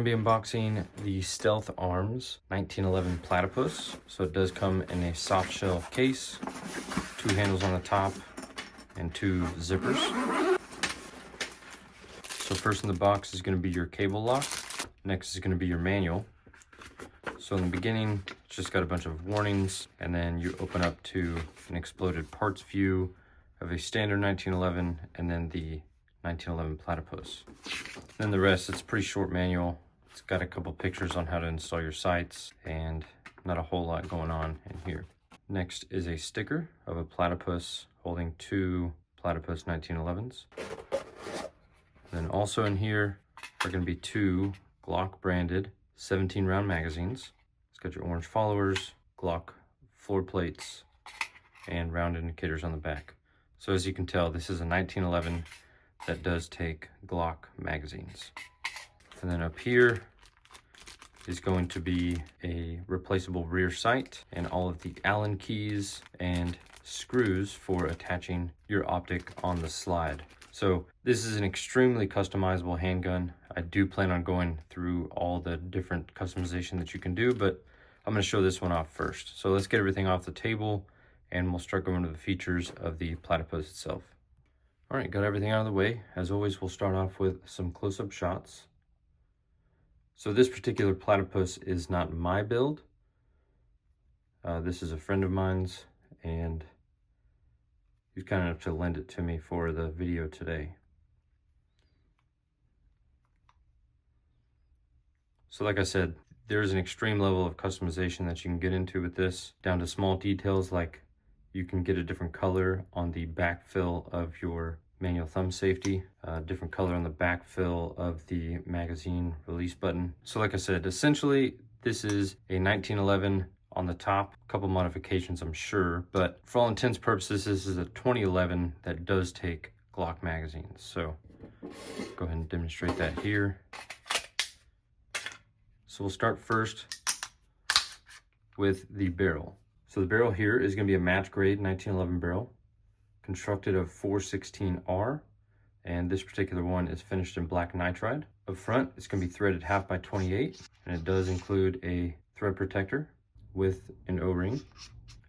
Unboxing the Stealth Arms 1911 Platypus. So it does come in a soft shell case, 2 handles on the top, and 2 zippers. So first in the box is going to be your cable lock. Next is going to be your manual. So in the beginning, it's just got a bunch of warnings, and then you open up to an exploded parts view of a standard 1911 and then the 1911 Platypus. Then the rest, it's a pretty short manual. It's got a couple pictures on how to install your sights and not a whole lot going on in here. Next is a sticker of a platypus holding 2 Platypus 1911s. Then also in here are going to be 2 Glock branded 17 round magazines. It's got your orange followers, Glock floor plates, and round indicators on the back. So as you can tell, this is a 1911 that does take Glock magazines. And then up here is going to be a replaceable rear sight and all of the Allen keys and screws for attaching your optic on the slide. So this is an extremely customizable handgun. I do plan on going through all the different customization that you can do, but I'm going to show this one off first. So let's get everything off the table and we'll start going to the features of the Platypus itself. All right, got everything out of the way. As always, we'll start off with some close-up shots. So this particular Platypus is not my build. This is a friend of mine's, and he's kind enough to lend it to me for the video today. So like I said, there's an extreme level of customization that you can get into with this, down to small details like you can get a different color on the backfill of your manual thumb safety, different color on the backfill of the magazine release button. So like I said, essentially this is a 1911 on the top, a couple modifications I'm sure, but for all intents and purposes this is a 2011 that does take Glock magazines. So go ahead and demonstrate that here. So we'll start first with the barrel. So the barrel here is going to be a match grade 1911 barrel, constructed of 416R, and this particular one is finished in black nitride. Up front, it's going to be threaded 1/2x28, and it does include a thread protector with an O-ring.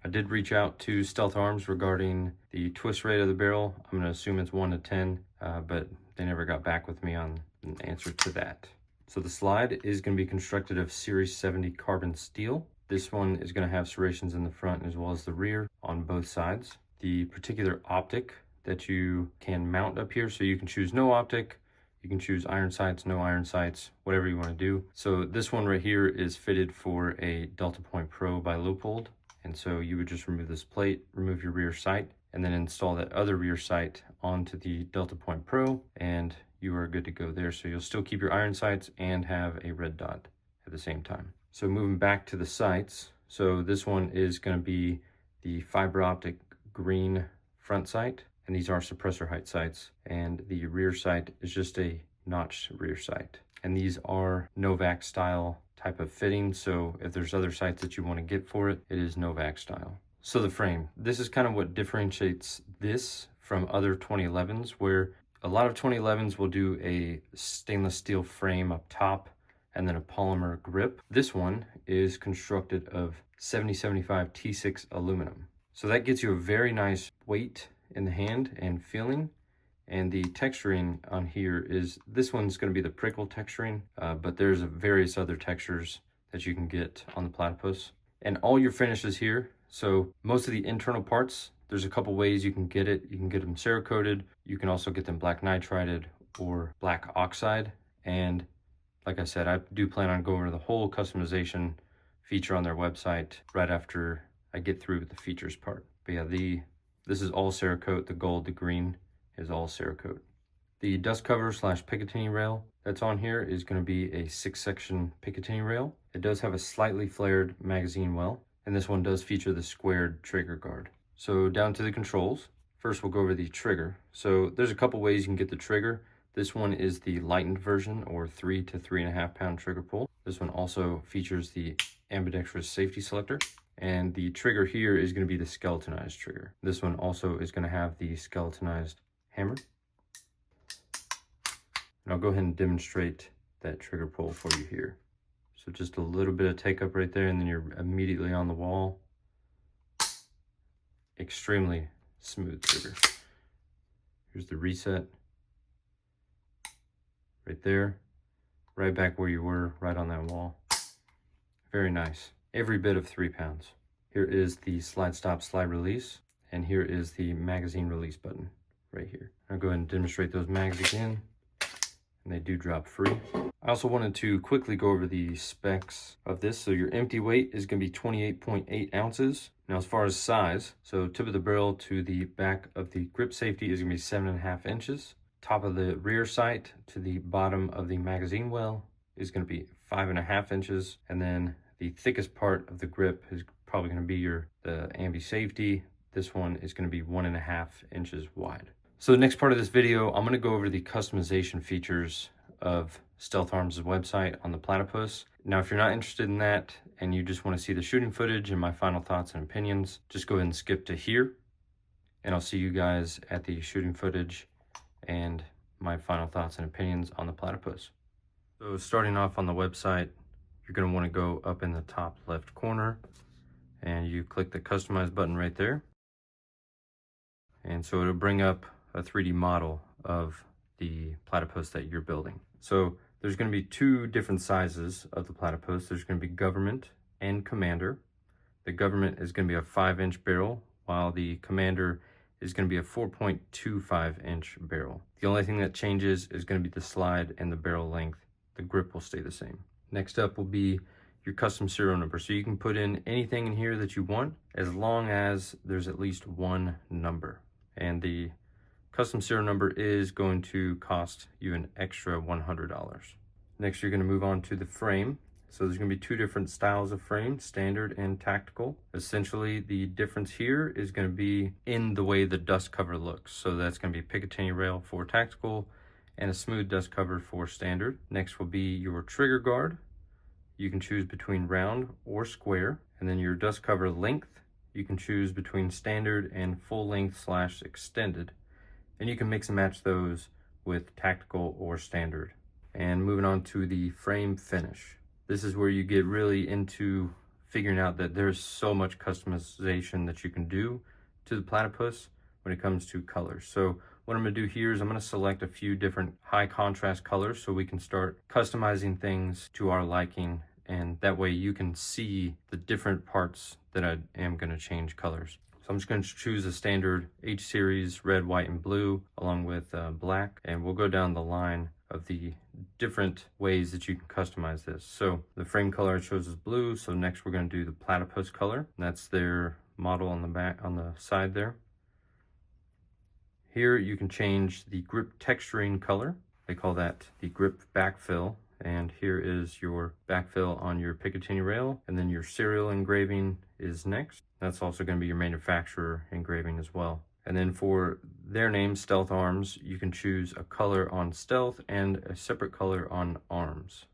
I did reach out to Stealth Arms regarding the twist rate of the barrel. I'm going to assume it's 1 to 10, but they never got back with me on an answer to that. So the slide is going to be constructed of Series 70 carbon steel. This one is going to have serrations in the front as well as the rear on both sides. The particular optic that you can mount up here, so you can choose no optic, you can choose iron sights, no iron sights, whatever you want to do. So this one right here is fitted for a Delta Point Pro by Leupold, and so you would just remove this plate, remove your rear sight, and then install that other rear sight onto the Delta Point Pro, and you are good to go there. So you'll still keep your iron sights and have a red dot at the same time. So moving back to the sights, so this one is going to be the fiber optic green front sight, and these are suppressor height sights, and the rear sight is just a notched rear sight, and these are Novak style type of fitting. So if there's other sights that you want to get for it, it is Novak style. So the frame, this is kind of what differentiates this from other 2011s, where a lot of 2011s will do a stainless steel frame up top and then a polymer grip. This one is constructed of 7075 T6 aluminum. So that gets you a very nice weight in the hand and feeling. And the texturing on here is, this one's going to be the prickle texturing, but there's various other textures that you can get on the Platypus. And all your finishes here, so most of the internal parts, there's a couple ways you can get it. You can get them Cerakoted, you can also get them black nitrided or black oxide. And like I said, I do plan on going over the whole customization feature on their website right after I get through with the features part. But yeah, the This is all Cerakote. The gold, the green is all Cerakote. The dust cover / Picatinny rail that's on here is going to be a 6-section Picatinny rail. It does have a slightly flared magazine well, and this one does feature the squared trigger guard. So down to the controls. First we'll go over the trigger. So there's a couple ways you can get the trigger. This one is the lightened version, or 3 to 3.5 pound trigger pull. This one also features the ambidextrous safety selector. And the trigger here is going to be the skeletonized trigger. This one also is going to have the skeletonized hammer. And I'll go ahead and demonstrate that trigger pull for you here. So just a little bit of take up right there, and then you're immediately on the wall. Extremely smooth trigger. Here's the reset. Right there. Right back where you were, right on that wall. Very nice. Every bit of 3 pounds. Here is the slide stop, slide release. And here is the magazine release button right here. I'll go ahead and demonstrate those mags again. And they do drop free. I also wanted to quickly go over the specs of this. So your empty weight is going to be 28.8 ounces. Now as far as size, so tip of the barrel to the back of the grip safety is going to be 7.5 inches. Top of the rear sight to the bottom of the magazine well is going to be 5.5 inches. And then the thickest part of the grip is probably going to be the ambi safety. This one is going to be 1.5 inches wide. So the next part of this video, I'm going to go over the customization features of Stealth Arms' website on the Platypus. Now, if you're not interested in that and you just want to see the shooting footage and my final thoughts and opinions, just go ahead and skip to here. And I'll see you guys at the shooting footage and my final thoughts and opinions on the Platypus. So starting off on the website, you're going to want to go up in the top left corner and you click the customize button right there. And so it'll bring up a 3D model of the platypus that you're building. So there's going to be 2 different sizes of the platypus. There's going to be government and commander. The government is going to be a 5-inch barrel, while the commander is going to be a 4.25-inch barrel. The only thing that changes is going to be the slide and the barrel length. The grip will stay the same. Next up will be your custom serial number. So you can put in anything in here that you want, as long as there's at least 1 number. And the custom serial number is going to cost you an extra $100. Next, you're going to move on to the frame. So there's going to be 2 different styles of frame, standard and tactical. Essentially, the difference here is going to be in the way the dust cover looks. So that's going to be Picatinny rail for tactical and a smooth dust cover for standard. Next will be your trigger guard. You can choose between round or square. And then your dust cover length, you can choose between standard and full length / extended. And you can mix and match those with tactical or standard. And moving on to the frame finish. This is where you get really into figuring out that there's so much customization that you can do to the platypus when it comes to colors. So what I'm going to do here is I'm going to select a few different high contrast colors so we can start customizing things to our liking, and that way you can see the different parts that I am going to change colors. So I'm just going to choose a standard H series red, white, and blue along with black, and we'll go down the line of the different ways that you can customize this. So the frame color I chose is blue, so next we're going to do the platypus color. That's their model on the back, on the side there. Here you can change the grip texturing color. They call that the grip backfill. And here is your backfill on your Picatinny rail, and then your serial engraving is next. That's also going to be your manufacturer engraving as well. And then for their name, Stealth Arms, you can choose a color on stealth and a separate color on arms.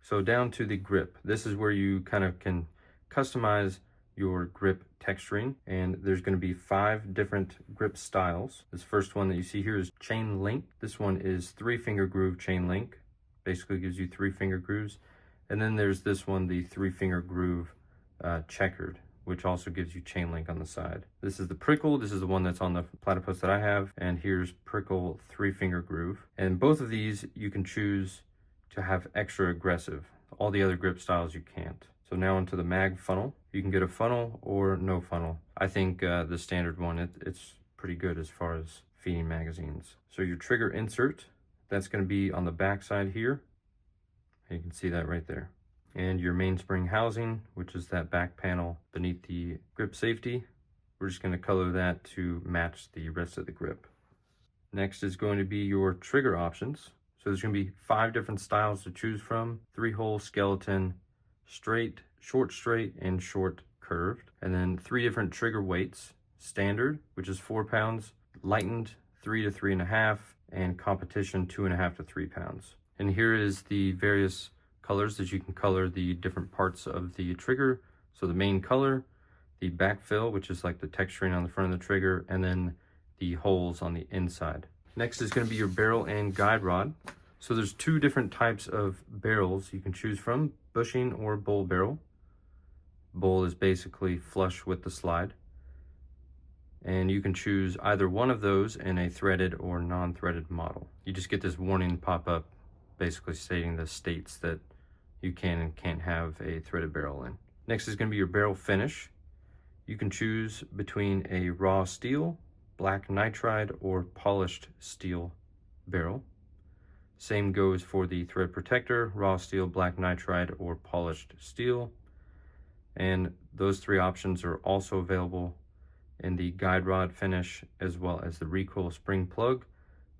So down to the grip. This is where you kind of can customize your grip texturing, and there's going to be 5 different grip styles. This first one that you see here is chain link. This one is 3-finger groove chain link. Basically gives you 3 finger grooves. And then there's this one, the 3-finger groove checkered, which also gives you chain link on the side. This is the prickle. This is the one that's on the platypus that I have. And here's prickle 3-finger groove. And both of these you can choose to have extra aggressive. All the other grip styles you can't. So now onto the mag funnel. You can get a funnel or no funnel. I think the standard one, it's pretty good as far as feeding magazines. So your trigger insert, that's going to be on the back side here. You can see that right there. and your mainspring housing, which is that back panel beneath the grip safety. We're just going to color that to match the rest of the grip. Next is going to be your trigger options. So there's going to be 5 different styles to choose from: 3-hole, skeleton, straight, short straight, and short curved. And then 3 different trigger weights: standard, which is 4 pounds, lightened 3 to 3.5, and competition 2.5 to 3 pounds. And here is the various colors that you can color the different parts of the trigger. So the main color, the backfill, which is like the texturing on the front of the trigger, and then the holes on the inside. Next is going to be your barrel and guide rod. So there's 2 different types of barrels you can choose from: bushing or bowl barrel. Bowl is basically flush with the slide, and you can choose either one of those in a threaded or non-threaded model. You just get this warning pop up basically stating the states that you can and can't have a threaded barrel in. Next is going to be your barrel finish. You can choose between a raw steel, black nitride, or polished steel barrel. Same goes for the thread protector: raw steel, black nitride, or polished steel. And those 3 options are also available in the guide rod finish as well as the recoil spring plug,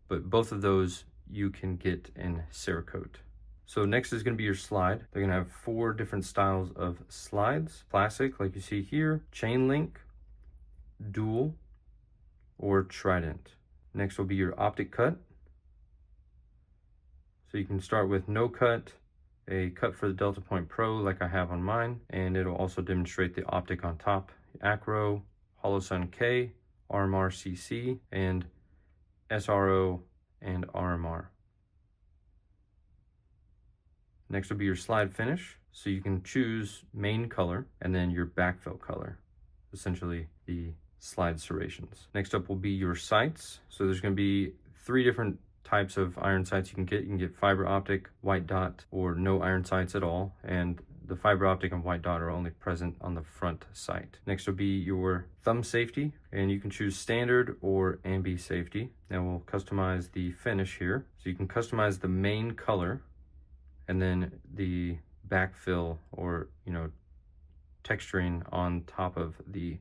but both of those you can get in Cerakote. So next is going to be your slide. They're going to have 4 different styles of slides: classic, like you see here, chain link, dual, or trident. Next will be your optic cut. So you can start with no cut, a cut for the Delta Point Pro like I have on mine, and it'll also demonstrate the optic on top: Acro, Holosun K, RMR CC, and SRO and RMR. Next will be your slide finish. So you can choose main color and then your backfill color, essentially the slide serrations. Next up will be your sights. So there's going to be 3 different types of iron sights you can get. You can get fiber optic, white dot, or no iron sights at all. And the fiber optic and white dot are only present on the front sight. Next will be your thumb safety, and you can choose standard or ambi safety. Now we'll customize the finish here. So you can customize the main color and then the backfill, or texturing on top of the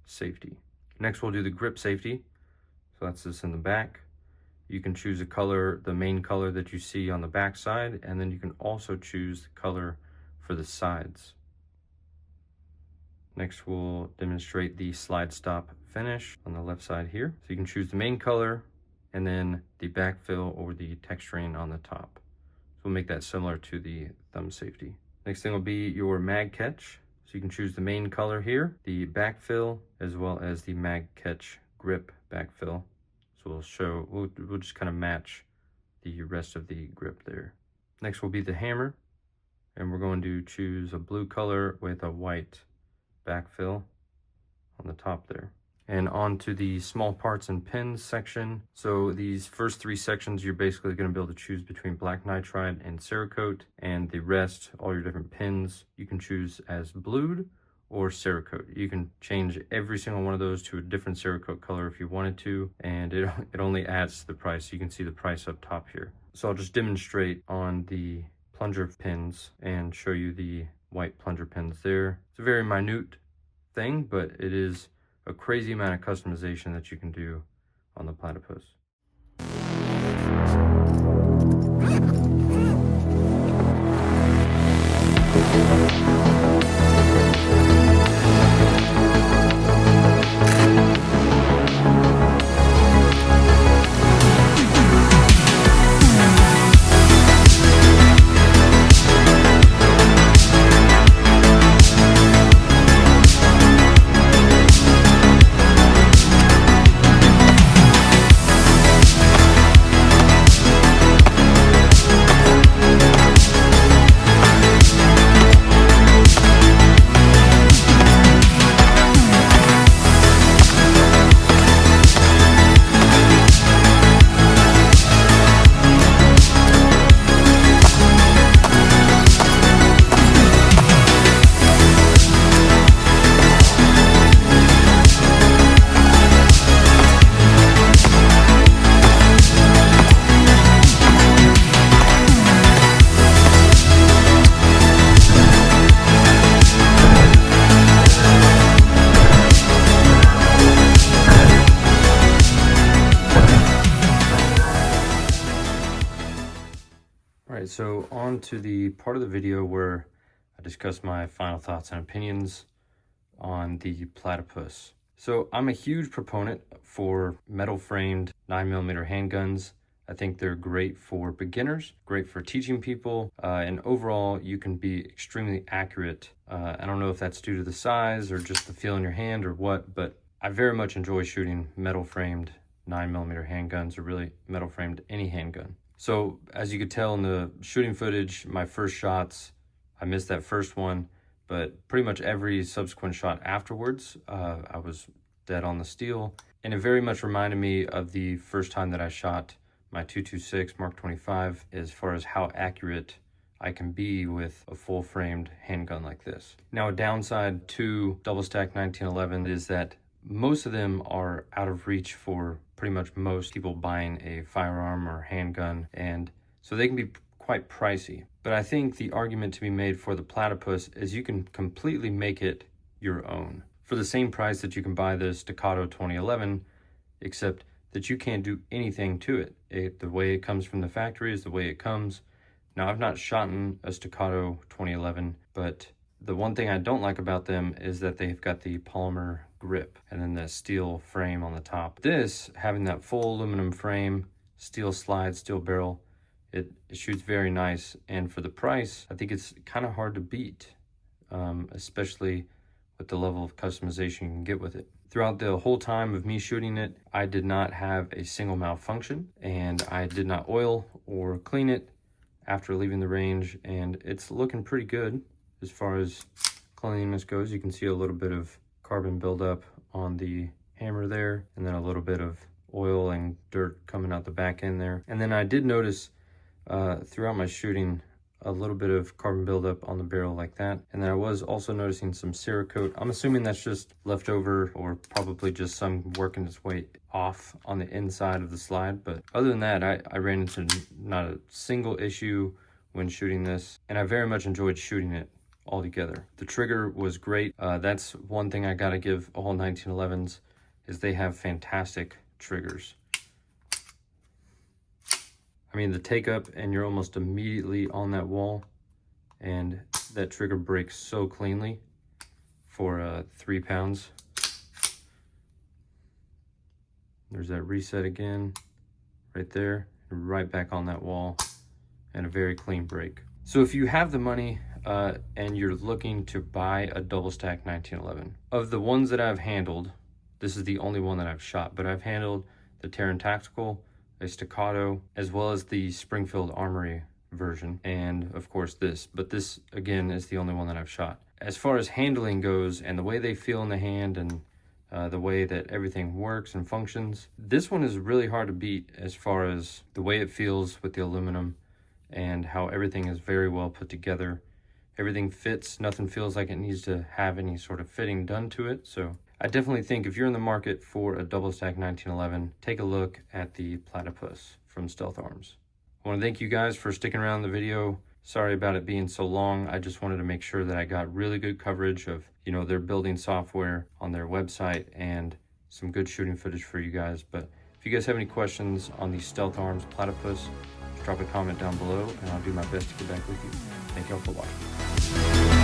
safety. Next we'll do the grip safety. So that's this in the back. You can choose a color, the main color that you see on the back side, and then you can also choose the color for the sides. Next we'll demonstrate the slide stop finish on the left side here. So you can choose the main color and then the backfill or the texturing on the top. So we'll make that similar to the thumb safety. Next thing will be your mag catch. So you can choose the main color here, the backfill, as well as the mag catch grip backfill. So we'll just kind of match the rest of the grip there. Next will be the hammer, and we're going to choose a blue color with a white backfill on the top there. And on to the small parts and pins section. So these first 3 sections, you're basically going to be able to choose between black nitride and Cerakote, and the rest, all your different pins, you can choose as blued or Cerakote. You can change every single one of those to a different Cerakote color if you wanted to, and it only adds to the price. You can see the price up top here. So I'll just demonstrate on the plunger pins and show you the white plunger pins there. It's a very minute thing, but it is a crazy amount of customization that you can do on the Platypus. so on to the part of the video where I discuss my final thoughts and opinions on the Platypus. So I'm a huge proponent for metal framed 9mm handguns. I think they're great for beginners, great for teaching people, and overall you can be extremely accurate. I don't know if that's due to the size or just the feel in your hand or what, but I very much enjoy shooting metal framed 9mm handguns, or really metal framed any handgun. So as you could tell in the shooting footage, my first shots, I missed that first one, but pretty much every subsequent shot afterwards, I was dead on the steel. And it very much reminded me of the first time that I shot my 226 Mark 25, as far as how accurate I can be with a full framed handgun like this. Now, a downside to double stack 1911 is that most of them are out of reach for pretty much most people buying a firearm or handgun, and so they can be quite pricey. But I think the argument to be made for the Platypus is you can completely make it your own for the same price that you can buy the Staccato 2011, except that you can't do anything to it. The way it comes from the factory is the way it comes. Now, I've not shot in a Staccato 2011, but the one thing I don't like about them is that they've got the polymer grip and then the steel frame on the top. This, having that full aluminum frame, steel slide, steel barrel, it shoots very nice. And for the price, I think it's kind of hard to beat, especially with the level of customization you can get with it. Throughout the whole time of me shooting it, I did not have a single malfunction, and I did not oil or clean it after leaving the range, and it's looking pretty good. As far as cleanliness goes, you can see a little bit of carbon buildup on the hammer there, and then a little bit of oil and dirt coming out the back end there. And then I did notice throughout my shooting a little bit of carbon buildup on the barrel like that. And then I was also noticing some Cerakote. I'm assuming that's just leftover, or probably just some working its way off on the inside of the slide. But other than that, I ran into not a single issue when shooting this, and I very much enjoyed shooting it altogether. The trigger was great. That's one thing I gotta give all 1911s, is they have fantastic triggers. I mean, the take up and you're almost immediately on that wall, and that trigger breaks so cleanly for 3 pounds. There's that reset again, right there, right back on that wall, and a very clean break. So if you have the money and you're looking to buy a double stack 1911, of the ones that I've handled, this is the only one that I've shot, but I've handled the Terran Tactical, a Staccato, as well as the Springfield Armory version, and of course this. But this, again, is the only one that I've shot. As far as handling goes and the way they feel in the hand and the way that everything works and functions, this one is really hard to beat as far as the way it feels with the aluminum and how everything is very well put together. Everything fits, nothing feels like it needs to have any sort of fitting done to it. So I definitely think if you're in the market for a double stack 1911, take a look at the Platypus from Stealth Arms. I want to thank you guys for sticking around the video. Sorry about it being so long. I just wanted to make sure that I got really good coverage of, you know, their building software on their website and some good shooting footage for you guys. But if you guys have any questions on the Stealth Arms Platypus, just drop a comment down below and I'll do my best to get back with you. Thank y'all for watching.